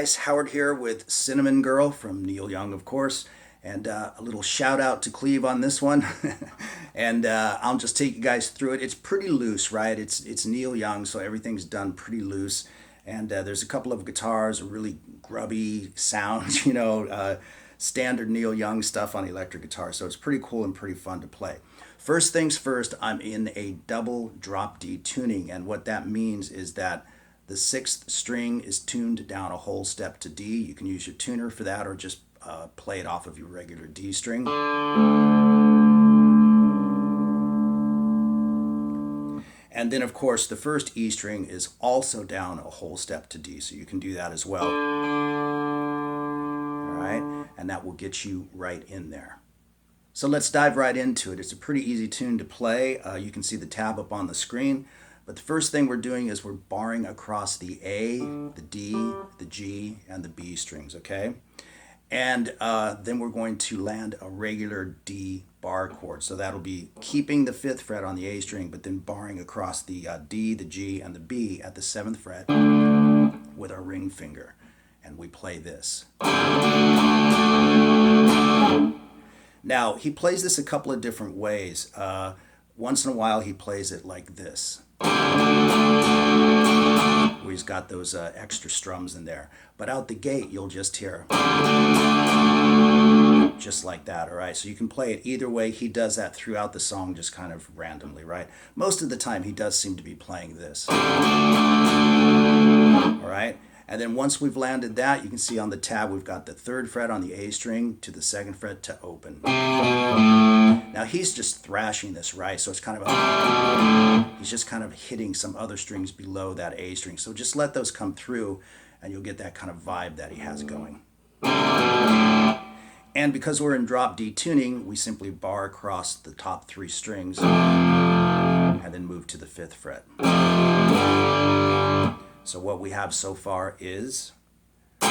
guys, Howard here with Cinnamon Girl from Neil Young, of course, and a little shout out to Cleve on this one. And I'll just take you guys through it. It's pretty loose, right? It's Neil Young, so everything's done pretty loose. And there's a couple of guitars, a really grubby sound, standard Neil Young stuff on the electric guitar. So it's pretty cool and pretty fun to play. First things first, I'm in a double drop D tuning, and what that means is that the sixth string is tuned down a whole step to D. You can use your tuner for that, or just play it off of your regular D string. And then, of course, the first E string is also down a whole step to D, so you can do that as well. All right, and that will get you right in there. So let's dive right into it. It's a pretty easy tune to play. You can see the tab up on the screen. But the first thing we're doing is we're barring across the A, the D, the G, and the B strings, okay? And then we're going to land a regular D bar chord. So that'll be keeping the 5th fret on the A string, but then barring across the D, the G, and the B at the 7th fret with our ring finger. And we play this. Now, he plays this a couple of different ways. Once in a while, he plays it like this, where he's got those extra strums in there. But out the gate, you'll just hear just like that, all right? So you can play it either way. He does that throughout the song, just kind of randomly, right? Most of the time, he does seem to be playing this, all right? And then once we've landed that, you can see on the tab, we've got the 3rd fret on the A string to the 2nd fret to open. Now he's just thrashing this, right? So it's kind of he's just kind of hitting some other strings below that A string. So just let those come through and you'll get that kind of vibe that he has going. And because we're in drop D tuning, we simply bar across the top 3 strings and then move to the 5th fret. So what we have so far is and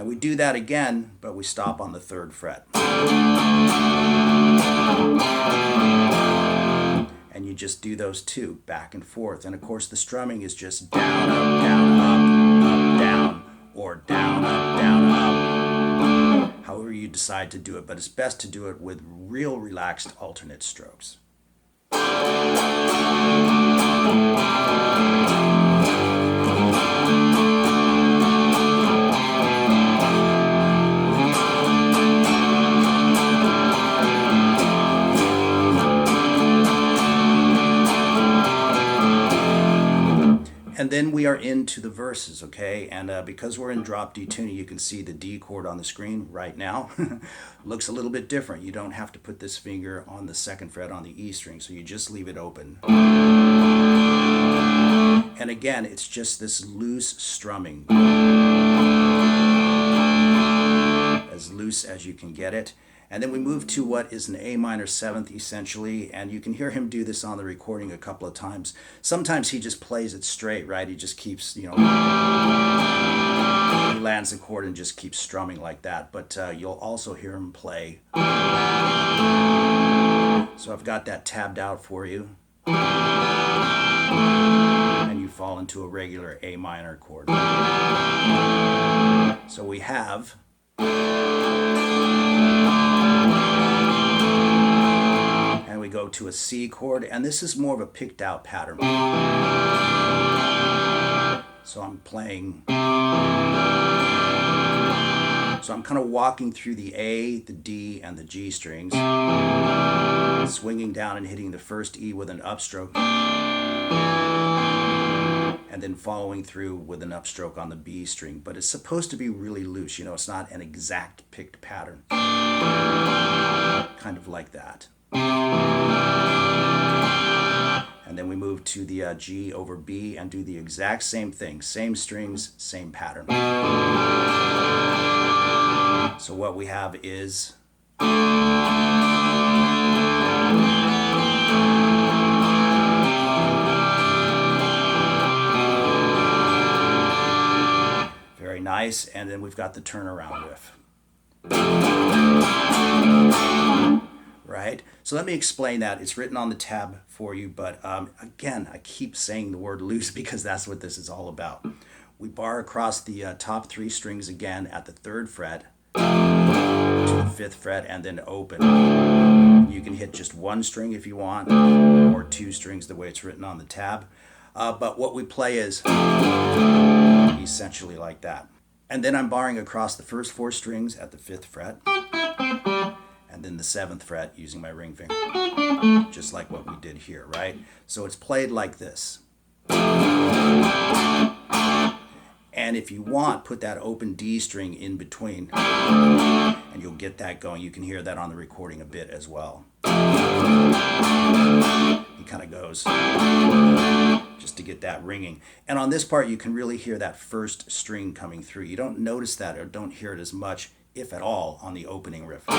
we do that again, but we stop on the 3rd fret. And you just do those two back and forth. And of course the strumming is just down, up, down, up, up, down, or down, up, down, up. However you decide to do it, but it's best to do it with real relaxed alternate strokes. And then we are into the verses, okay? And because we're in drop D tuning, you can see the D chord on the screen right now. Looks a little bit different. You don't have to put this finger on the 2nd fret on the E string, so you just leave it open. And again, it's just this loose strumming. As loose as you can get it. And then we move to what is an A minor 7th essentially, and you can hear him do this on the recording a couple of times. Sometimes he just plays it straight, right? He just keeps, he lands the chord and just keeps strumming like that. But you'll also hear him play. So I've got that tabbed out for you. And you fall into a regular A minor chord. So we have... and we go to a C chord, and this is more of a picked out pattern. So I'm playing, so I'm kind of walking through the A, the D, and the G strings, swinging down and hitting the first E with an upstroke, and then following through with an upstroke on the B string. But it's supposed to be really loose, it's not an exact picked pattern. Kind of like that. And then we move to the G over B and do the exact same thing. Same strings, same pattern. So what we have is... very nice. And then we've got the turnaround riff. right? So let me explain that. It's written on the tab for you, but again, I keep saying the word loose because that's what this is all about. We bar across the top 3 strings again at the 3rd fret to the 5th fret and then open. You can hit just 1 string if you want, or 2 strings the way it's written on the tab. But what we play is essentially like that. And then I'm barring across the first 4 strings at the 5th fret, and then the 7th fret using my ring finger, just like what we did here, right? So it's played like this. And if you want, put that open D string in between, and you'll get that going. You can hear that on the recording a bit as well. He kind of goes just to get that ringing. And on this part, you can really hear that first string coming through. You don't notice that or don't hear it as much, if at all, on the opening riff. You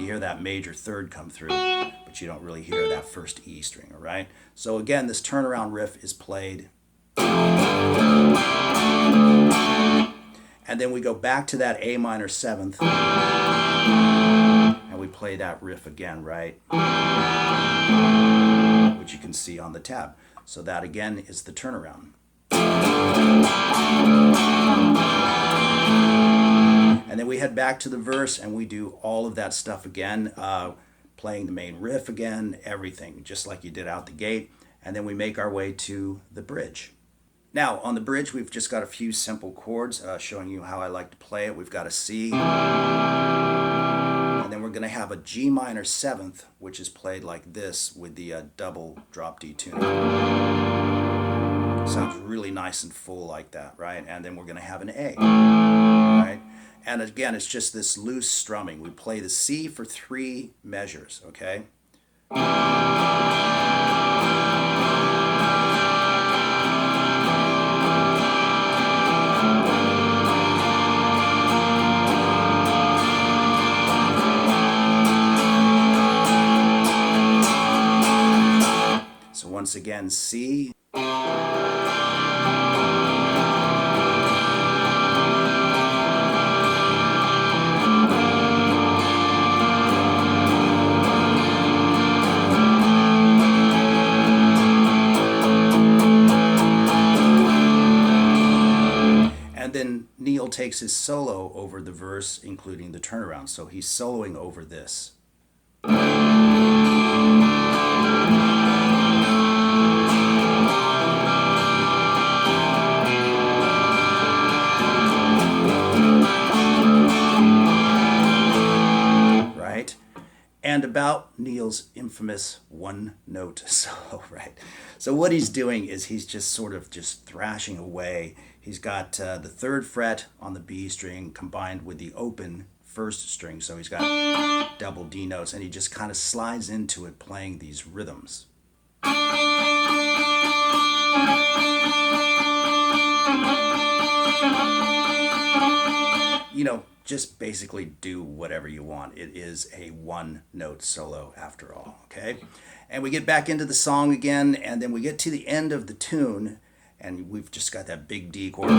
hear that major 3rd come through, but you don't really hear that first E string, all right? So again, this turnaround riff is played. And then we go back to that A minor 7th, and we play that riff again, right? Which you can see on the tab. So that again is the turnaround. And then we head back to the verse and we do all of that stuff again, playing the main riff again, everything, just like you did out the gate. And then we make our way to the bridge. Now, on the bridge, we've just got a few simple chords showing you how I like to play it. We've got a C, and then we're going to have a G minor 7th, which is played like this with the double drop D tuning. Sounds really nice and full like that, right? And then we're going to have an A, right? And again, it's just this loose strumming. We play the C for 3 measures, okay? So once again, C. And then Neil takes his solo over the verse, including the turnaround. So he's soloing over this. Right? And about Neil's infamous 1-note solo, right? So what he's doing is he's just sort of just thrashing away. He's got the 3rd fret on the B string combined with the open 1st string. So he's got double D notes, and he just kind of slides into it playing these rhythms. You know, just basically do whatever you want. It is a 1-note solo after all, okay? And we get back into the song again, and then we get to the end of the tune, and we've just got that big D chord.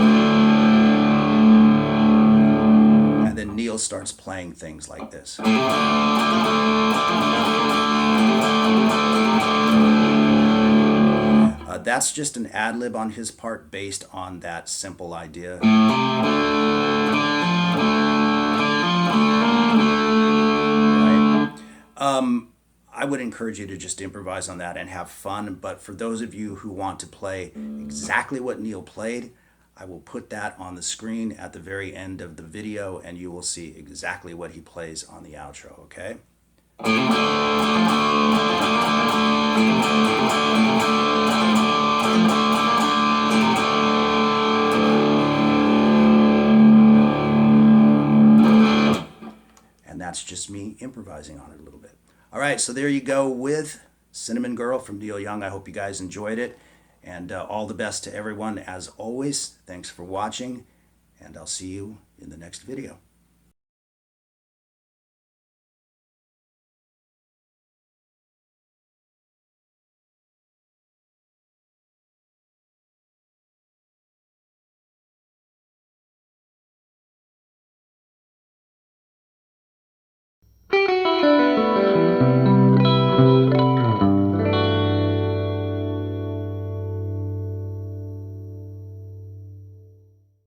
And then Neil starts playing things like this. That's just an ad-lib on his part based on that simple idea. I would encourage you to just improvise on that and have fun, but for those of you who want to play exactly what Neil played, I will put that on the screen at the very end of the video and you will see exactly what he plays on the outro, okay? And that's just me improvising on it a little bit. All right, so there you go with Cinnamon Girl from Neil Young. I hope you guys enjoyed it. And all the best to everyone as always. Thanks for watching, and I'll see you in the next video.